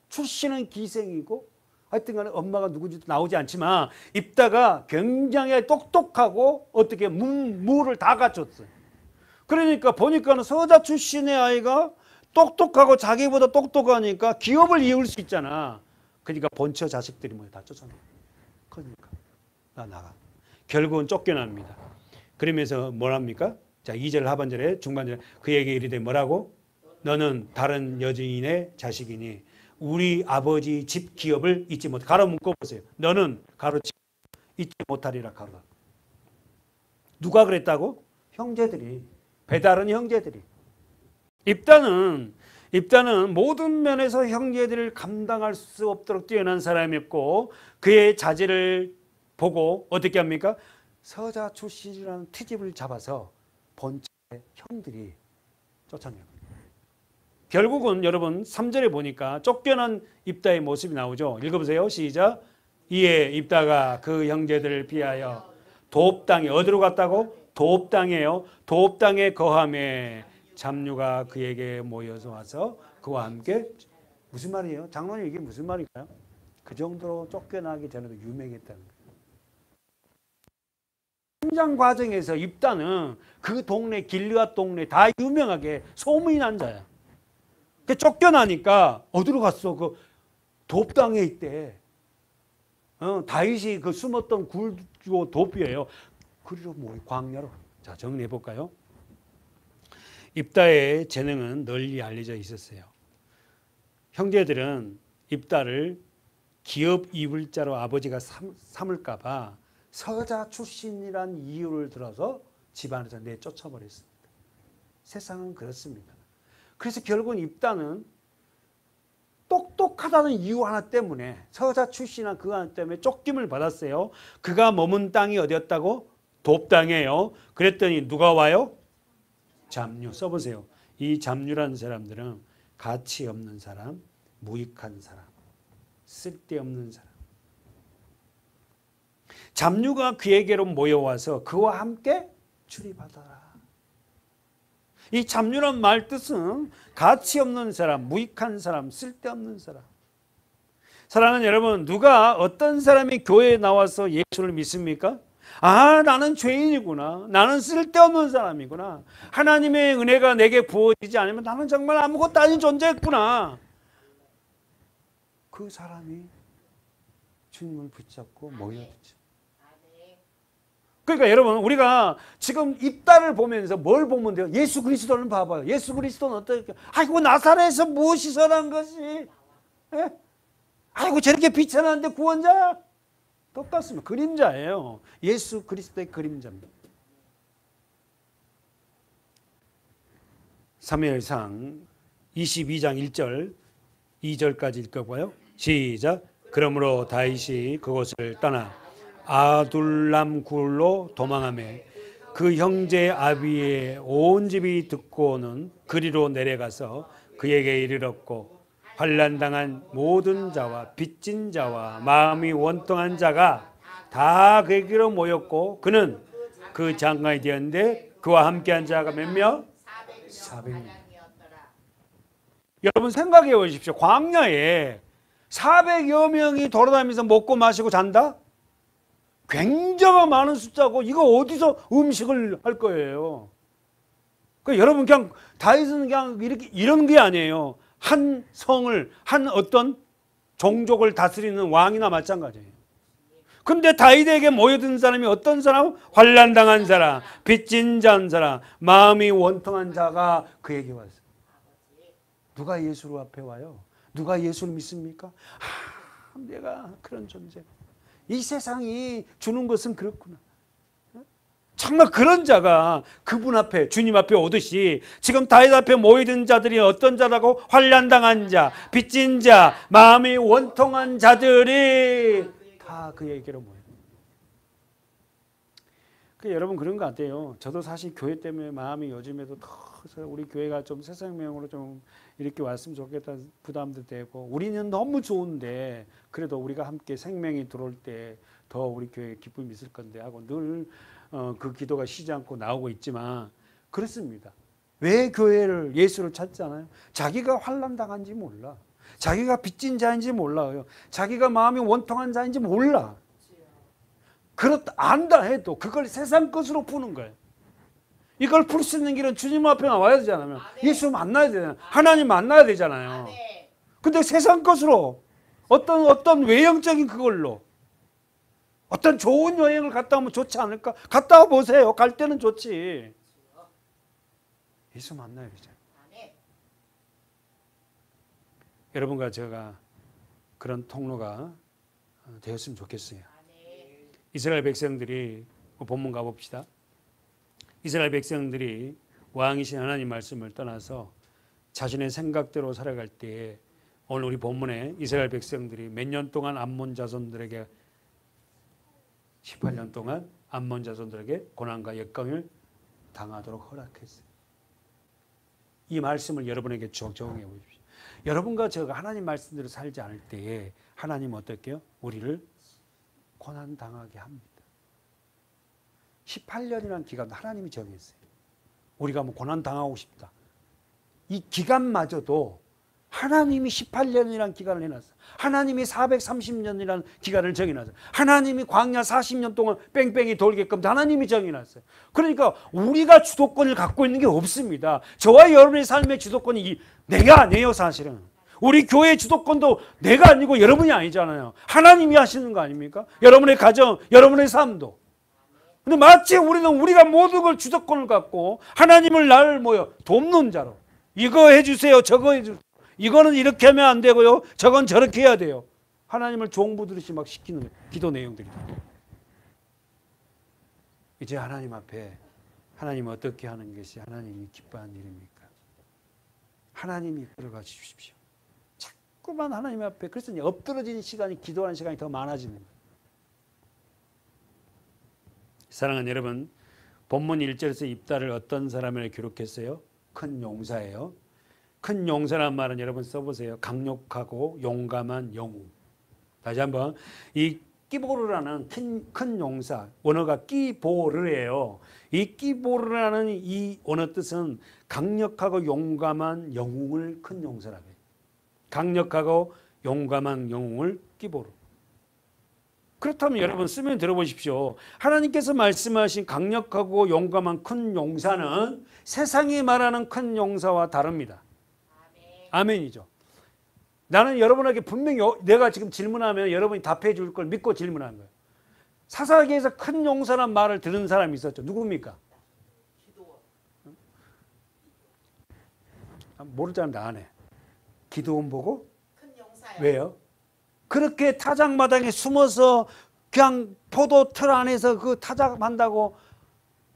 출신은 기생이고 하여튼 간에 엄마가 누군지도 나오지 않지만 입다가 굉장히 똑똑하고 어떻게 문무를 다 갖췄어요. 그러니까 보니까는 서자 출신의 아이가 똑똑하고 자기보다 똑똑하니까 기업을 이을 수 있잖아. 그러니까 본처 자식들이 뭐야 다 쫓아내. 그러니까 나가. 결국은 쫓겨납니다. 그러면서 뭐랍니까? 자 2절 하반절에 중반절에 그에게 이르되 뭐라고? 너는 다른 여주인의 자식이니 우리 아버지 집 기업을 잊지 못. 가로 묶어보세요. 너는 가로 잊지 못하리라 가로. 누가 그랬다고? 형제들이. 배다른 형제들이. 입다는 모든 면에서 형제들을 감당할 수 없도록 뛰어난 사람이었고 그의 자질을 보고 어떻게 합니까? 서자 출신이라는 트집을 잡아서 본처의 형들이 쫓아내요. 결국은 여러분 3절에 보니까 쫓겨난 입다의 모습이 나오죠. 읽어보세요. 시작. 이에 입다가 그 형제들을 피하여 도읍땅에 어디로 갔다고? 도읍땅이에요. 도읍땅에 거함에 잡류가 그에게 모여서 와서 그와 함께 무슨 말이에요? 장로님 이게 무슨 말일까요? 그 정도로 쫓겨나기 전에도 유명했다는 거예요. 성장 과정에서 입다는 그 동네 길르앗 동네 다 유명하게 소문이 난 자야. 쫓겨나니까 어디로 갔어? 그 돕당에 있대. 다윗이 그 숨었던 굴조 돕이에요. 그리로 뭐 광야로. 자 정리해 볼까요? 입다의 재능은 널리 알려져 있었어요. 형제들은 입다를 기업 이불자로 아버지가 삼을까봐 서자 출신이란 이유를 들어서 집안에서 내쫓아버렸습니다. 세상은 그렇습니다. 그래서 결국은 입다는 똑똑하다는 이유 하나 때문에 서자 출신한 그 하나 때문에 쫓김을 받았어요. 그가 머문 땅이 어디였다고? 돕땅이에요. 그랬더니 누가 와요? 잡류. 써보세요. 이 잡류라는 사람들은 가치 없는 사람, 무익한 사람, 쓸데없는 사람. 잡류가 그에게로 모여와서 그와 함께 출입하더라. 이 잡류란 말 뜻은 가치 없는 사람, 무익한 사람, 쓸데없는 사람. 사랑하는 여러분, 누가 어떤 사람이 교회에 나와서 예수를 믿습니까? 아, 나는 죄인이구나. 나는 쓸데없는 사람이구나. 하나님의 은혜가 내게 부어지지 않으면 나는 정말 아무것도 아닌 존재였구나. 그 사람이 주님을 붙잡고 모여있죠. 그러니까 여러분 우리가 지금 입다를 보면서 뭘 보면 돼요? 예수 그리스도를 봐봐요. 예수 그리스도는 어떻게? 아이고 나사렛에서 무엇이 선한 것이? 예? 아이고 저렇게 비천한데 구원자? 똑같습니다. 그림자예요. 예수 그리스도의 그림자입니다. 사무엘상 22장 1절 2절까지 읽어봐요. 시작. 그러므로 다윗이 그곳을 떠나 아둘람 굴로 도망하매 그 형제 아비의 온 집이 듣고는 그리로 내려가서 그에게 이르렀고 환난당한 모든 자와 빚진 자와 마음이 원통한 자가 다 그에게로 모였고 그는 그 장관이 되었는데 그와 함께한 자가 몇 명? 400명. 여러분 생각해 보십시오. 광야에 400여 명이 돌아다니면서 먹고 마시고 잔다? 굉장히 많은 숫자고 이거 어디서 음식을 할 거예요? 그러니까 여러분 그냥 다윗은 그냥 이렇게 이런 게 아니에요. 한 성을 한 어떤 종족을 다스리는 왕이나 마찬가지예요. 근데 다윗에게 모여든 사람이 어떤 사람? 환난당한 사람, 빚진 자한 사람, 마음이 원통한 자가 그에게 왔어요. 누가 예수 앞에 와요? 누가 예수를 믿습니까? 내가 그런 존재. 이 세상이 주는 것은 그렇구나. 정말 그런 자가 그분 앞에 주님 앞에 오듯이 지금 다윗 앞에 모이던 자들이 어떤 자라고? 환난당한 자, 빚진 자, 마음이 원통한 자들이 다 그에게로 모여요. 여러분 그런 것 같아요. 저도 사실 교회 때문에 마음이 요즘에도 더 우리 교회가 좀 새 생명으로 좀 이렇게 왔으면 좋겠다는 부담도 되고 우리는 너무 좋은데 그래도 우리가 함께 생명이 들어올 때 더 우리 교회에 기쁨이 있을 건데 하고 늘 그 기도가 쉬지 않고 나오고 있지만 그렇습니다. 왜 교회를 예수를 찾잖아요. 자기가 환난당한지 몰라. 자기가 빚진 자인지 몰라요. 자기가 마음이 원통한 자인지 몰라. 그렇다 안다 해도 그걸 세상 것으로 푸는 거예요. 이걸 풀 수 있는 길은 주님 앞에 나와야 되잖아요. 예수 만나야 되잖아요. 하나님 만나야 되잖아요. 근데 세상 것으로 어떤 외형적인 그걸로 어떤 좋은 여행을 갔다 오면 좋지 않을까? 갔다 와 보세요. 갈 때는 좋지. 예수 만나야 되잖아요. 여러분과 제가 그런 통로가 되었으면 좋겠어요. 이스라엘 백성들이 본문 가봅시다. 이스라엘 백성들이 왕이신 하나님 말씀을 떠나서 자신의 생각대로 살아갈 때에 오늘 우리 본문에 이스라엘 백성들이 몇 년 동안 암몬 자손들에게 18년 동안 암몬 자손들에게 고난과 역경을 당하도록 허락했어요. 이 말씀을 여러분에게 적용해 보십시오. 여러분과 제가 하나님 말씀대로 살지 않을 때에 하나님은 어떻게 해요? 우리를 고난 당하게 합니다. 18년이라는 기간 하나님이 정했어요. 우리가 뭐 고난 당하고 싶다. 이 기간마저도 하나님이 18년이라는 기간을 해놨어요. 하나님이 430년이라는 기간을 정해놨어요. 하나님이 광야 40년 동안 뺑뺑이 돌게끔 하나님이 정해놨어요. 그러니까 우리가 주도권을 갖고 있는 게 없습니다. 저와 여러분의 삶의 주도권이 내가 아니에요, 사실은. 우리 교회의 주도권도 내가 아니고 여러분이 아니잖아요. 하나님이 하시는 거 아닙니까? 여러분의 가정, 여러분의 삶도. 근데 마치 우리는 우리가 모든 걸 주도권을 갖고 하나님을 나를 돕는 자로 이거 해주세요, 저거 해주세요. 이거는 이렇게 하면 안 되고요. 저건 저렇게 해야 돼요. 하나님을 종부들이 막 시키는 기도 내용들이다. 이제 하나님 앞에 하나님은 어떻게 하는 것이 하나님이 기뻐하는 일입니까? 하나님이 이끌어가 주십시오. 자꾸만 하나님 앞에 그래서 엎드러지는 시간이 기도하는 시간이 더 많아지는 거예요. 사랑하는 여러분, 본문 1절에서 입다를 어떤 사람을 기록했어요? 큰 용사예요. 큰 용사란 말은 여러분 써보세요. 강력하고 용감한 영웅. 다시 한번 이 끼보르라는 큰 용사, 원어가 끼보르예요. 이 끼보르라는 이 원어 뜻은 강력하고 용감한 영웅을 큰 용사라고 해요. 강력하고 용감한 영웅을 끼보르. 그렇다면 여러분 쓰면 들어보십시오. 하나님께서 말씀하신 강력하고 용감한 큰 용사는 세상이 말하는 큰 용사와 다릅니다. 아멘이죠. 나는 여러분에게 분명히 내가 지금 질문하면 여러분이 답해 줄 걸 믿고 질문한 거예요. 사사기에서 큰 용사란 말을 들은 사람이 있었죠. 누굽니까? 모를 사람 다 아네. 기도원 보고? 큰 용사요. 왜요? 그렇게 타작마당에 숨어서 그냥 포도 틀 안에서 그 타작한다고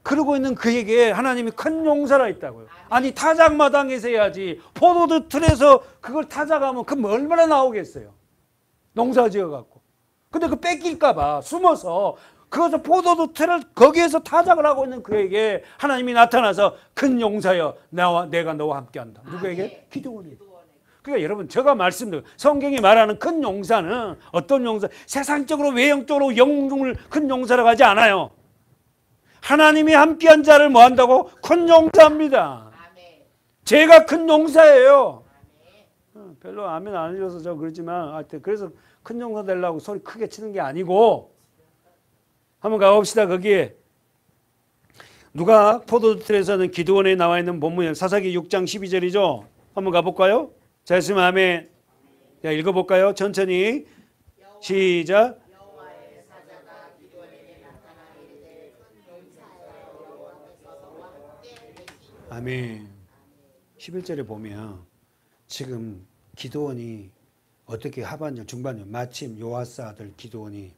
그러고 있는 그에게 하나님이 큰 용사라 있다고요. 아니 타작마당에서 해야지. 포도 틀에서 그걸 타작하면 그 얼마나 나오겠어요. 농사 지어갖고. 근데 그 뺏길까 봐 숨어서 그것을 포도도 틀을 거기에서 타작을 하고 있는 그에게 하나님이 나타나서 큰 용사여 내가 너와 함께한다. 누구에게? 기드온에게. 그러니까 여러분 제가 말씀드린 성경이 말하는 큰 용사는 어떤 용사? 세상적으로 외형적으로 영웅을 큰 용사라고 하지 않아요. 하나님이 함께한 자를 뭐 한다고? 큰 용사입니다. 제가 큰 용사예요. 별로 아멘 안 해줘서 저 그러지만 하여튼 그래서 큰 용사 되려고 소리 크게 치는 게 아니고 한번 가봅시다. 거기에 누가 포도틀에서는 기드온에 나와 있는 본문이 사사기 6장 12절이죠. 한번 가볼까요? 자, 있으면 아멘. 자, 읽어볼까요? 천천히 시작. 아멘. 11절에 보면 지금 기드온이 어떻게 하반절 중반절 마침 요아스 아들 기드온이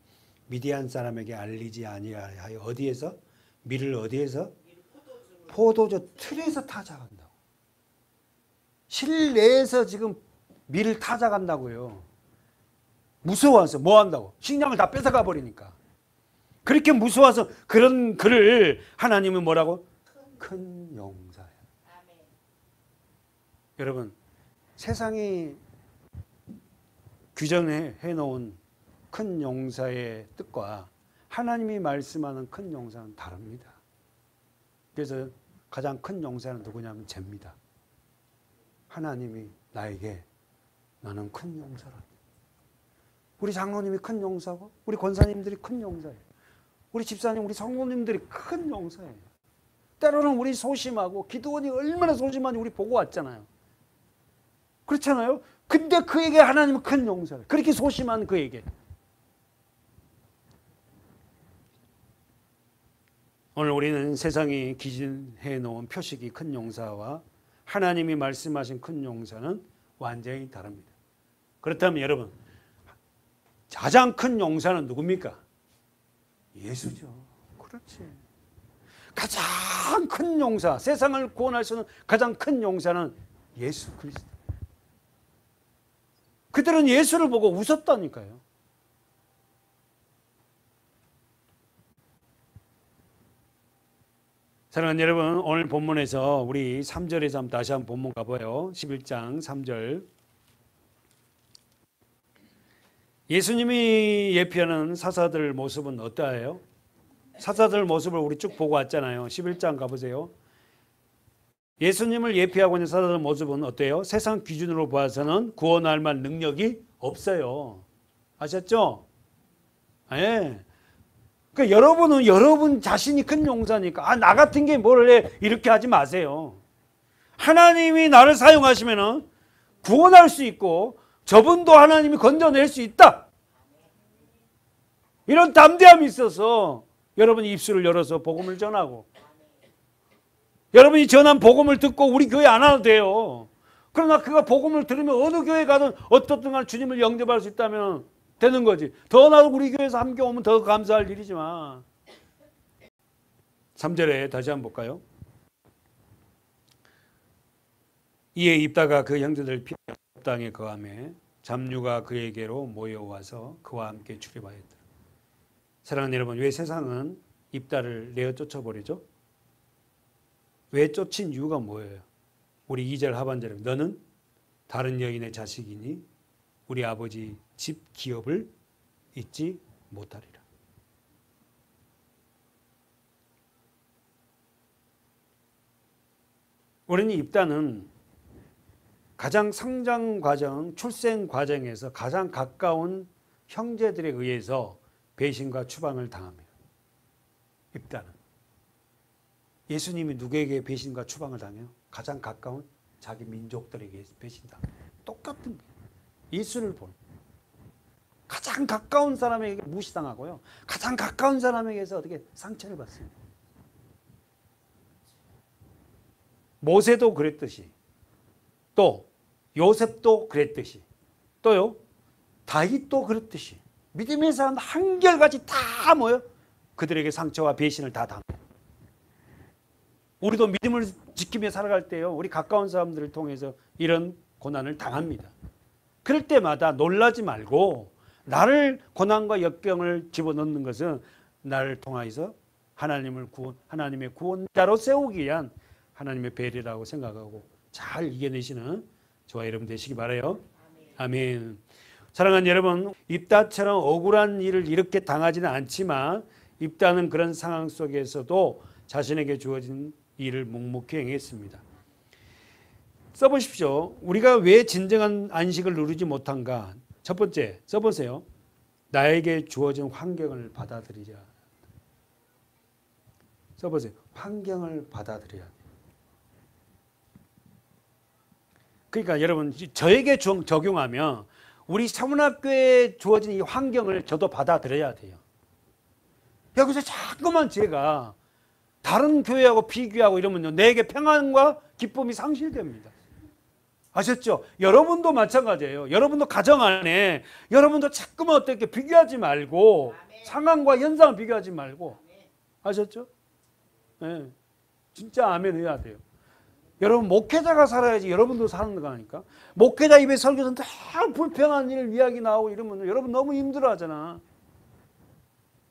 미디안 사람에게 알리지 아니하여 어디에서? 밀을 어디에서? 포도주 틀에서 타작한다고. 실내에서 지금 밀을 타작한다고요. 무서워서 뭐 한다고? 식량을 다 뺏어가 버리니까. 그렇게 무서워서 그런 그를 하나님은 뭐라고? 큰 용사야. 여러분, 세상이 규정해 놓은 큰 용사의 뜻과 하나님이 말씀하는 큰 용사는 다릅니다. 그래서 가장 큰 용사는 누구냐면 죄입니다. 하나님이 나에게 나는 큰 용사라. 우리 장로님이 큰 용사고 우리 권사님들이 큰 용사예요. 우리 집사님, 우리 성도님들이 큰 용사예요. 때로는 우리 소심하고 기드온이 얼마나 소심한지 우리 보고 왔잖아요. 그렇잖아요. 근데 그에게 하나님은 큰 용사예요. 그렇게 소심한 그에게. 오늘 우리는 세상이 기준해 놓은 표식이 큰 용사와 하나님이 말씀하신 큰 용사는 완전히 다릅니다. 그렇다면 여러분, 가장 큰 용사는 누굽니까? 예수죠. 그렇지. 가장 큰 용사, 세상을 구원할 수 있는 가장 큰 용사는 예수 그리스도. 그들은 예수를 보고 웃었다니까요. 사랑하는 여러분, 오늘 본문에서 우리 3절에서 한번 다시 한번 본문 가봐요. 11장 3절. 예수님이 예표하는 사사들 모습은 어떠해요? 사사들 모습을 우리 쭉 보고 왔잖아요. 11장 가보세요. 예수님을 예표하고 있는 사사들 모습은 어때요? 세상 기준으로 봐서는 구원할 만한 능력이 없어요. 아셨죠? 예. 그러니까 여러분은 여러분 자신이 큰 용사니까 나 같은 게 뭘 해 이렇게 하지 마세요. 하나님이 나를 사용하시면은 구원할 수 있고 저분도 하나님이 건져낼 수 있다. 이런 담대함이 있어서 여러분이 입술을 열어서 복음을 전하고 여러분이 전한 복음을 듣고 우리 교회 안 와도 돼요. 그러나 그가 복음을 들으면 어느 교회 가든 어떻든 간에 주님을 영접할 수 있다면 되는 거지. 더 나도 우리 교회에서 함께 오면 더 감사할 일이지만. 3절에 다시 한번 볼까요? 이에 입다가 그 형제들 땅에 거하매 잡류가 그에게로 모여와서 그와 함께 출입하였다. 사랑하는 여러분, 왜 세상은 입다를 내어 쫓아버리죠? 왜 쫓은 이유가 뭐예요? 우리 2절 하반절에 너는 다른 여인의 자식이니 우리 아버지 집 기업을 잊지 못하리라. 우리는 입다는 가장 성장 과정, 출생 과정에서 가장 가까운 형제들에 의해서 배신과 추방을 당합니다. 입다는. 예수님이 누구에게 배신과 추방을 당해요? 가장 가까운 자기 민족들에게 배신당해요. 똑같은 거예요. 예수를 본 가장 가까운 사람에게 무시당하고요. 가장 가까운 사람에게서 어떻게 상처를 받습니다. 모세도 그랬듯이 또 요셉도 그랬듯이 또요 다윗도 그랬듯이 믿음의 사람 한결같이 다 뭐요? 그들에게 상처와 배신을 다 당해요. 우리도 믿음을 지키며 살아갈 때요 우리 가까운 사람들을 통해서 이런 고난을 당합니다. 그럴 때마다 놀라지 말고 나를 고난과 역경을 집어넣는 것은 나를 통하여서 하나님의 구원자로 세우기 위한 하나님의 배려라고 생각하고 잘 이겨내시는 저와 여러분 되시기 바라요. 아멘. 사랑하는 여러분, 입다처럼 억울한 일을 이렇게 당하지는 않지만 입다는 그런 상황 속에서도 자신에게 주어진 일을 묵묵히 행했습니다. 써보십시오. 우리가 왜 진정한 안식을 누리지 못한가? 첫 번째, 써보세요. 나에게 주어진 환경을 받아들이자. 써보세요. 환경을 받아들여야 돼요. 그러니까 여러분, 저에게 적용하면 우리 사문학교에 주어진 이 환경을 저도 받아들여야 돼요. 여기서 자꾸만 제가 다른 교회하고 비교하고 이러면요, 내게 평안과 기쁨이 상실됩니다. 아셨죠? 여러분도 마찬가지예요. 여러분도 가정 안에 여러분도 자꾸만 어떻게 비교하지 말고 상황과 현상을 비교하지 말고. 아셨죠? 네. 진짜 아멘 해야 돼요. 여러분 목회자가 살아야지 여러분도 사는 거니까. 목회자 입에 설교는 다 불평한 일 이야기 나오고 이러면 여러분 너무 힘들어하잖아.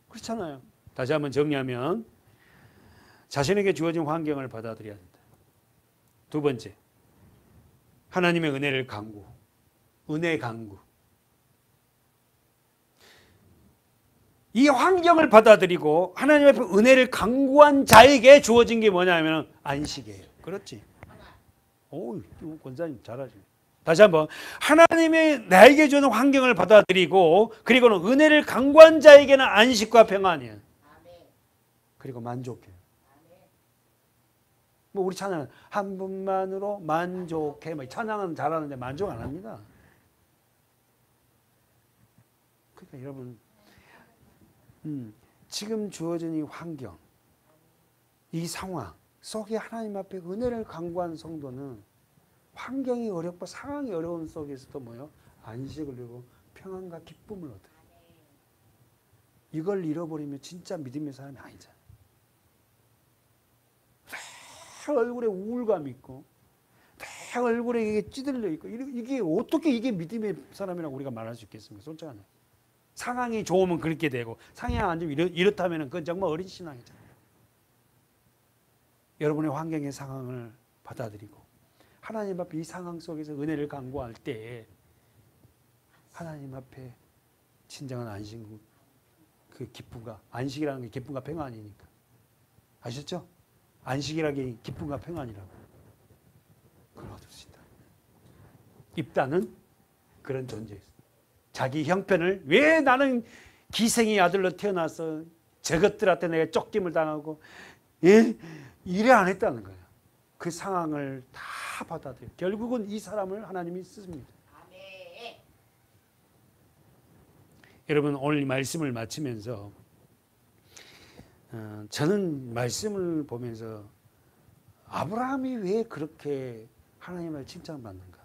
그렇잖아요. 다시 한번 정리하면 자신에게 주어진 환경을 받아들여야 된다. 두 번째, 하나님의 은혜를 간구. 은혜 간구. 이 환경을 받아들이고 하나님 앞에 은혜를 간구한 자에게 주어진 게 뭐냐면 안식이에요. 그렇지? 오, 권사님 잘하시네. 다시 한번, 하나님의 나에게 주는 환경을 받아들이고 그리고는 은혜를 간구한 자에게는 안식과 평안이에요. 그리고 만족해요. 뭐 우리 찬양은 한 분만으로 만족해. 뭐 찬양은 잘하는데 만족 안 합니다. 그러니까 여러분, 지금 주어진 이 환경, 이 상황 속에 하나님 앞에 은혜를 간구한 성도는 환경이 어렵고 상황이 어려운 속에서도 뭐요? 안식을 누리고 평안과 기쁨을 얻어요. 이걸 잃어버리면 진짜 믿음의 사람이 아니잖아요. 얼굴에 우울감이 있고 얼굴에 이게 찌들려 있고 이게 어떻게 이게 믿음의 사람이라고 우리가 말할 수 있겠습니까? 솔직히 하네. 상황이 좋으면 그렇게 되고 상황이 안 좋으면 이렇다면 그건 정말 어린 신앙이잖아요. 여러분의 환경의 상황을 받아들이고 하나님 앞에 이 상황 속에서 은혜를 간구할 때 하나님 앞에 진정한 안식, 그 기쁨과, 안식이라는 게 기쁨과 평안이니까. 아셨죠? 안식이라는 게 기쁨과 평안이라고. 그걸 얻을 수 있다. 입다는 그런 존재였어요. 자기 형편을 왜 나는 기생의 아들로 태어나서 저것들한테 내가 쫓김을 당하고 일을 안 했다는 거예요. 그 상황을 다 받아들여요. 결국은 이 사람을 하나님이 쓰십니다. 아멘. 여러분 오늘 이 말씀을 마치면서 저는 말씀을 보면서 아브라함이 왜 그렇게 하나님을 칭찬받는가?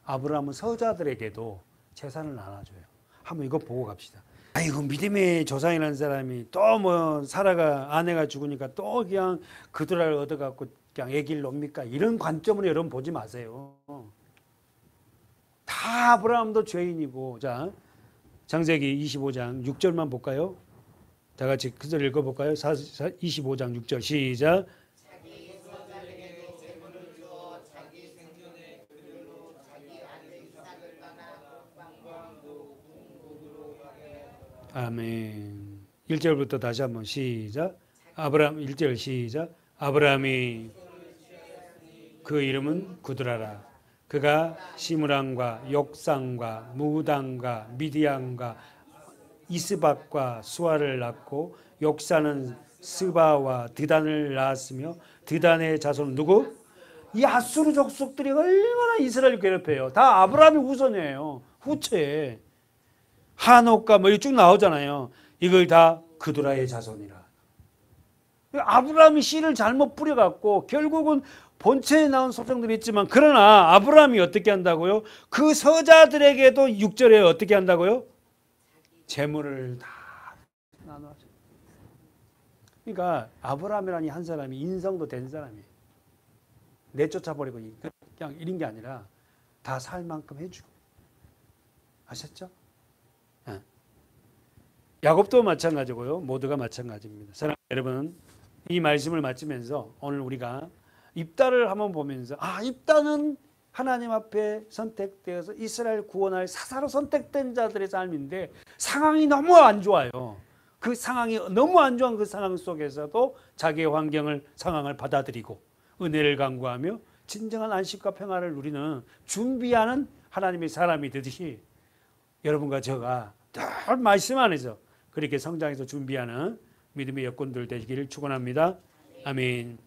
아브라함은 서자들에게도 재산을 나눠줘요. 한번 이거 보고 갑시다. 아이고 믿음의 조상이라는 사람이 또 뭐 사라가 아내가 죽으니까 또 그냥 그들을 얻어갖고 그냥 애기를 놉니까? 이런 관점으로 여러분 보지 마세요. 다 아브라함도 죄인이고. 자, 창세기 25장 6절만 볼까요? 다 같이 그절 읽어볼까요? 25장 6절 시작. 아멘. 1절부터 다시 한번 시작. 아브라함 1절 시작. 아브라함이 그 이름은 구드라라. 그가 시므랑과 욕상과 무당과 미디안과 이스박과 수아를 낳고 욕사는 스바와 드단을 낳았으며 드단의 자손은 누구? 이 아수르 족속들이 얼마나 이스라엘을 괴롭혀요. 다 아브라함이 우선이에요. 후처에 한옥과 뭐 쭉 나오잖아요. 이걸 다 그드라의 자손이라. 아브라함이 씨를 잘못 뿌려갖고 결국은 본체에 나온 소정들이 있지만 그러나 아브라함이 어떻게 한다고요? 그 서자들에게도 6절에 어떻게 한다고요? 재물을 다 나눠줘. 그러니까 아브라함이라는 한 사람이 인성도 된 사람이에요. 내쫓아버리고 그냥 이런 게 아니라 다 살 만큼 해주고. 아셨죠? 야곱도 마찬가지고요. 모두가 마찬가지입니다. 사랑하는 여러분, 이 말씀을 마치면서 오늘 우리가 입다를 한번 보면서 입다는 하나님 앞에 선택되어서 이스라엘 구원할 사사로 선택된 자들의 삶인데 상황이 너무 안 좋아요. 그 상황이 너무 안 좋은 그 상황 속에서도 자기의 상황을 받아들이고 은혜를 간구하며 진정한 안식과 평화를 누리는 준비하는 하나님의 사람이 되듯이 여러분과 저가 늘 말씀 안에서 그렇게 성장해서 준비하는 믿음의 여건들 되기를 축원합니다. 아멘.